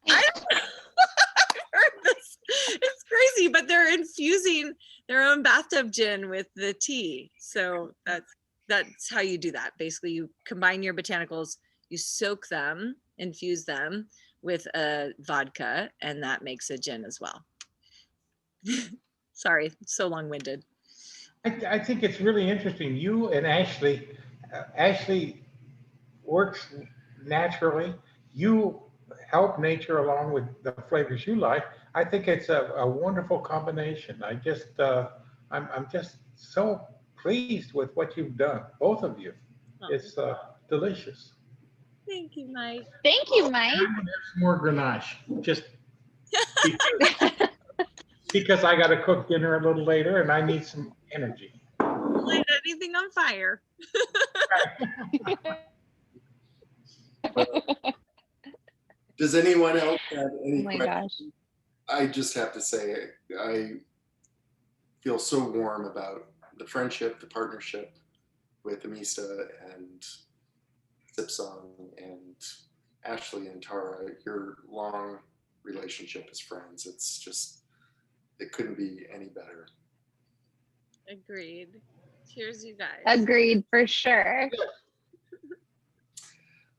S3: I don't know. I've heard this. It's crazy, but they're infusing their own bathtub gin with the tea. So that's how you do that. Basically, you combine your botanicals, you soak them, infuse them with a vodka, and that makes a gin as well. Sorry, so long-winded.
S6: I think it's really interesting. You and Ashley works naturally. You help nature along with the flavors you like. I think it's a wonderful combination. I'm just so pleased with what you've done, both of you.
S3: Oh,
S6: It's delicious.
S3: thank you, Mike.
S2: Thank you, Mike.
S6: I'm gonna have some more Grenache, just because I got to cook dinner a little later and I need some energy.
S3: Light anything on fire.
S1: Does anyone else have
S2: Oh
S1: any
S2: my
S1: questions?
S2: gosh.
S1: I just have to say, I feel so warm about the friendship, the partnership with Amista and Sipsong and Ashley and Tara. Your long relationship as friends. It's just, it couldn't be any better.
S3: Agreed. Cheers, you guys.
S2: Agreed for sure.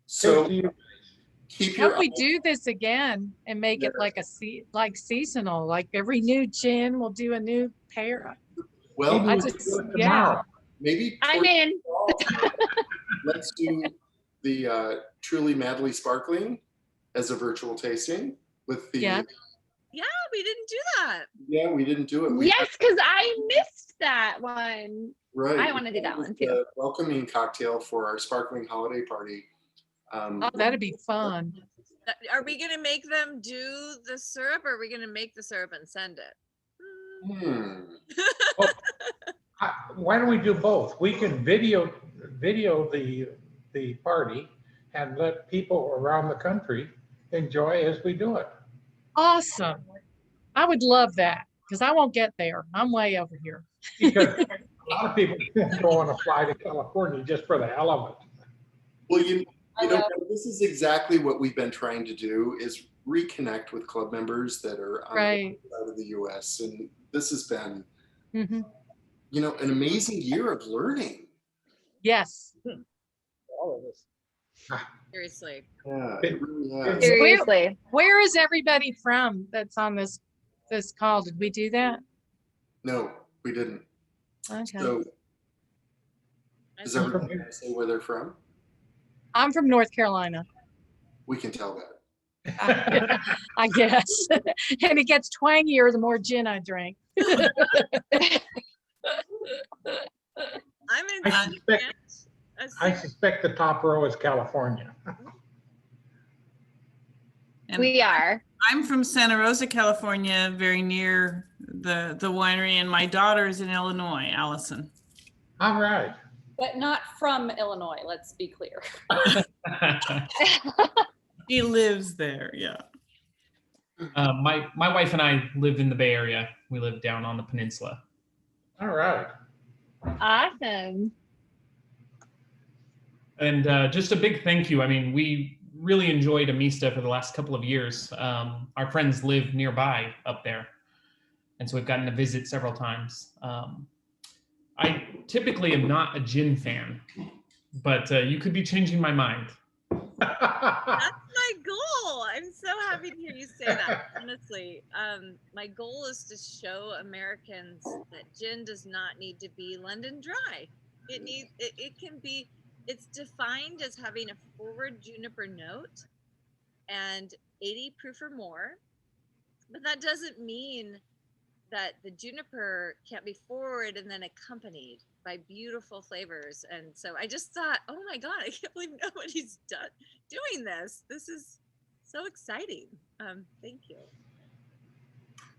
S1: So
S6: Cheers to you.
S1: keep
S7: How
S1: your
S7: if we do this again and make it like like seasonal, like every new gin will do a new pair?
S1: well.
S6: Maybe
S7: I
S6: we can
S7: just-
S6: do it
S7: yeah.
S6: tomorrow.
S1: Maybe
S2: I'm
S1: towards
S2: in.
S1: the fall, let's do the Truly Madly Sparkling as a virtual tasting with the.
S7: Yeah.
S3: Yeah, we didn't do that.
S1: Yeah, we didn't do it. We
S2: Yes, because I missed that one.
S1: right.
S2: I want to do that one too.
S1: The welcoming cocktail for our sparkling holiday party.
S7: Oh, that'd be fun.
S3: Are we gonna make them do the syrup, or are we gonna make the syrup and send it?
S6: Why don't we do both? We can video the party and let people around the country enjoy as we do it.
S7: Awesome. I would love that because I won't get there. I'm way over here.
S6: Because a lot of people don't want to fly to California just for the hell of it.
S1: Well, you
S8: I
S1: know,
S8: know.
S1: this is exactly what we've been trying to do is reconnect with club members that are on
S7: Right.
S1: the outside of the US. And this has been,
S7: Hmm.
S1: you know, an amazing year of learning.
S7: Yes.
S6: All of us.
S3: Seriously.
S1: Yeah, it really has.
S2: Seriously.
S7: Where is everybody from that's on this call? Did we do that?
S1: No, we didn't.
S7: Okay.
S1: So does everyone want to say where they're from?
S7: I'm from North Carolina,
S1: We can tell that.
S7: I guess. And it gets twangier the more gin I drink.
S3: I'm in.
S6: I suspect the top row is California.
S4: And
S2: We are.
S4: I'm from Santa Rosa, California, very near the winery, and my daughter is in Illinois, Allison.
S6: All right.
S8: But not from Illinois, let's be clear.
S4: She lives there, yeah.
S9: My wife and I live in the Bay Area. We live down on the peninsula.
S6: All right.
S2: Awesome.
S9: And just a big thank you. I mean, we really enjoyed Amista for the last couple of years. Our friends live nearby up there. And so we've gotten to visit several times. I typically am not a gin fan, but you could be changing my mind.
S3: That's my goal. I'm so happy to hear you say that. Honestly, my goal is to show Americans that gin does not need to be London Dry. It can be. It's defined as having a forward juniper note and 80 proof or more, but that doesn't mean that the juniper can't be forward and then accompanied by beautiful flavors. And so I just thought, oh my God, I can't believe nobody's doing this. This is so exciting. Thank you.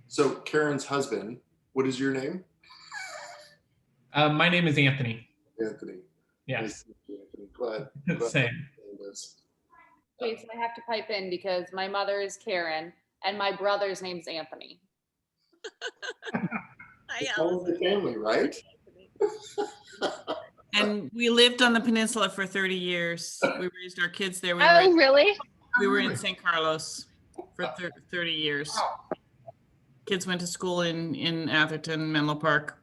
S1: So Karen's husband, what is your name?
S9: My name is Anthony.
S1: Anthony.
S9: Yes,
S1: Nice to meet you, Anthony. Glad
S9: same.
S1: you're doing this.
S8: Okay, so I have to pipe in because my mother is Karen and my brother's name's Anthony.
S3: Hi,
S1: It's all in the family, right?
S4: And we lived on the peninsula for 30 years. We raised our kids there.
S2: Oh, really?
S4: We were in St. Carlos for 30 years. Kids went to school in Atherton, Menlo Park.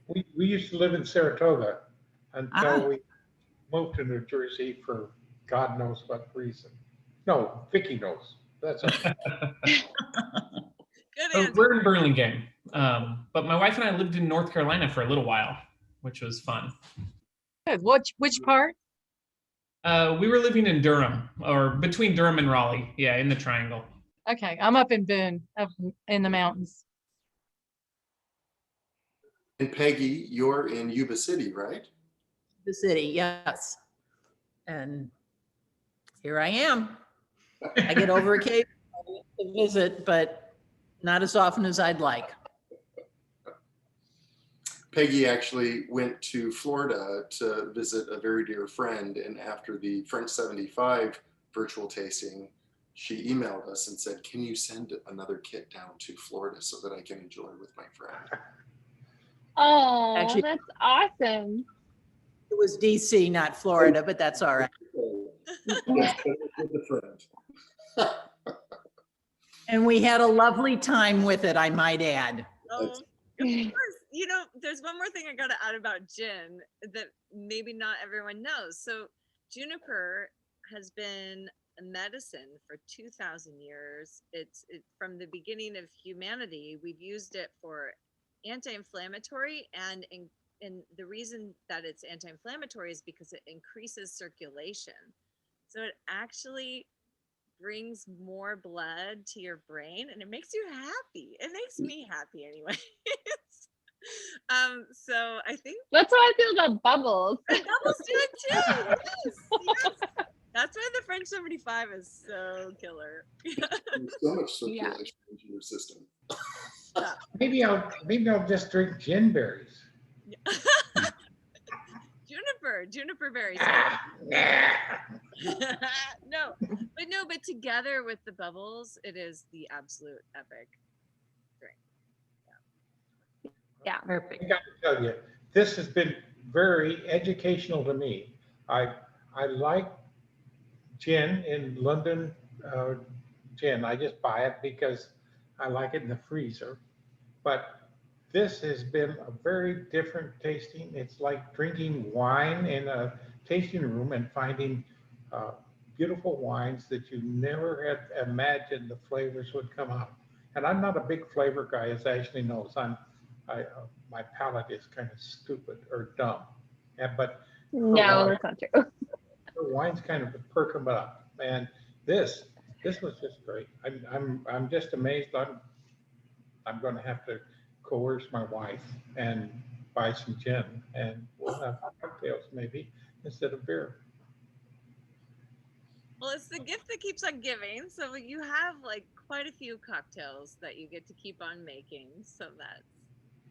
S6: We used to live in Saratoga until
S4: Ah.
S6: we moved to New Jersey for God knows what reason. No, Vicky knows. That's okay.
S3: Good
S9: So
S3: answer.
S9: we're in Burlingame, but my wife and I lived in North Carolina for a little while, which was fun.
S7: Good. Which part?
S9: We were living in Durham, or between Durham and Raleigh. Yeah, in the triangle.
S7: Okay, I'm up in Boone, up in the mountains.
S1: And Peggy, you're in Yuba City, right?
S10: The city, yes. And here I am. I get over occasionally to visit, but not as often as I'd like.
S1: Peggy actually went to Florida to visit a very dear friend, and after the French 75 virtual tasting, she emailed us and said, can you send another kit down to Florida so that I can enjoy with my friend?
S2: Oh,
S10: Actually-
S2: that's awesome.
S10: It was DC, not Florida, but that's all right.
S1: Yes, but with the friend.
S10: And we had a lovely time with it, I might add.
S3: Oh, of course. You know, there's one more thing I got to add about gin that maybe not everyone knows. So juniper has been a medicine for 2,000 years. It's from the beginning of humanity. We've used it for anti-inflammatory, and the reason that it's anti-inflammatory is because it increases circulation. So it actually brings more blood to your brain, and it makes you happy. It makes me happy anyway. So I think
S2: That's how I feel about bubbles.
S3: bubbles do it too. Yes. That's why the French 75 is so killer.
S1: There's so much circulation into your system.
S6: Maybe I'll just drink gin berries.
S3: Juniper berries. But together with the bubbles, it is the absolute epic drink.
S2: Yeah.
S6: I got to tell you, this has been very educational to me. I like gin in London gin. I just buy it because I like it in the freezer. But this has been a very different tasting. It's like drinking wine in a tasting room and finding beautiful wines that you never had imagined the flavors would come out. And I'm not a big flavor guy, as Ashley knows. My palate is kind of stupid or dumb. But
S2: No, that's not true.
S6: the wines kind of perk them up. And this was just great. I'm just amazed. I'm going to have to coerce my wife and buy some gin, and we'll have cocktails maybe instead of beer.
S3: Well, it's the gift that keeps on giving. So you have like quite a few cocktails that you get to keep on making. So that's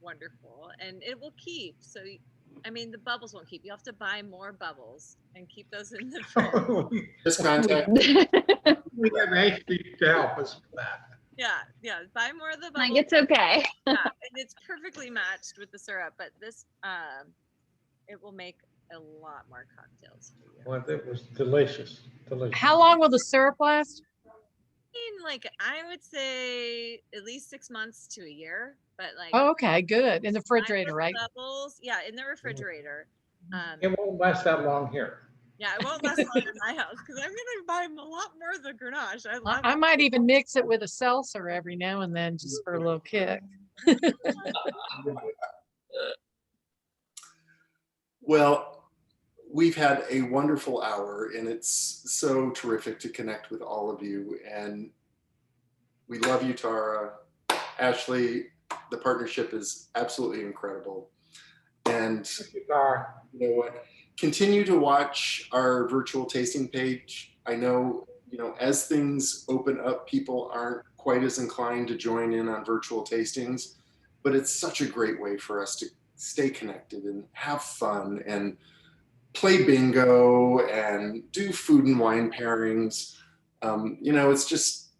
S3: wonderful. And it will keep. So, I mean, the bubbles won't keep. You have to buy more bubbles and keep those in the fridge.
S1: Just contact
S6: We have Ashley to help us with that.
S3: Yeah. Buy more of the
S2: Like,
S3: bubbles.
S2: it's okay.
S3: Yeah, and it's perfectly matched with the syrup, but this, it will make a lot more cocktails for you.
S6: Well, it was delicious.
S7: How long will the syrup last?
S3: Like, I would say at least 6 months to a year, but like.
S7: Oh, okay, good. In the
S3: buy
S7: refrigerator,
S3: more
S7: right?
S3: Bubbles, yeah, in the refrigerator.
S6: It won't last that long here.
S3: Yeah, it won't last long in my house because I'm gonna buy a lot more of the Grenache. I love
S7: I
S3: it.
S7: might even mix it with a seltzer every now and then just for a little kick.
S1: Well, we've had a wonderful hour, and it's so terrific to connect with all of you. And we love you, Tara. Ashley, the partnership is absolutely incredible. And you know what? Continue to watch our virtual tasting page. I know, as things open up, people aren't quite as inclined to join in on virtual tastings, but it's such a great way for us to stay connected and have fun and play bingo and do food and wine pairings. It's just,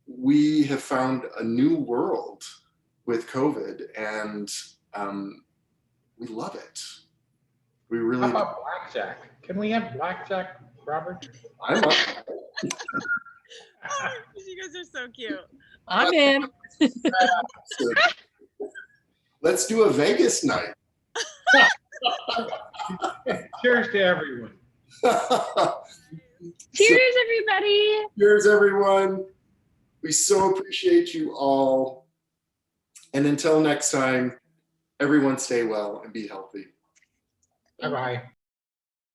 S1: we have found a new world with COVID, and we love it. We really.
S6: How about blackjack? Can we have blackjack, Robert?
S1: I love it.
S3: Oh, you guys are so cute.
S7: I'm in.
S1: Let's do a Vegas night.
S6: Cheers to everyone.
S2: Cheers, everybody.
S1: Cheers, everyone. We so appreciate you all. And until next time, everyone stay well and be healthy.
S6: Bye-bye.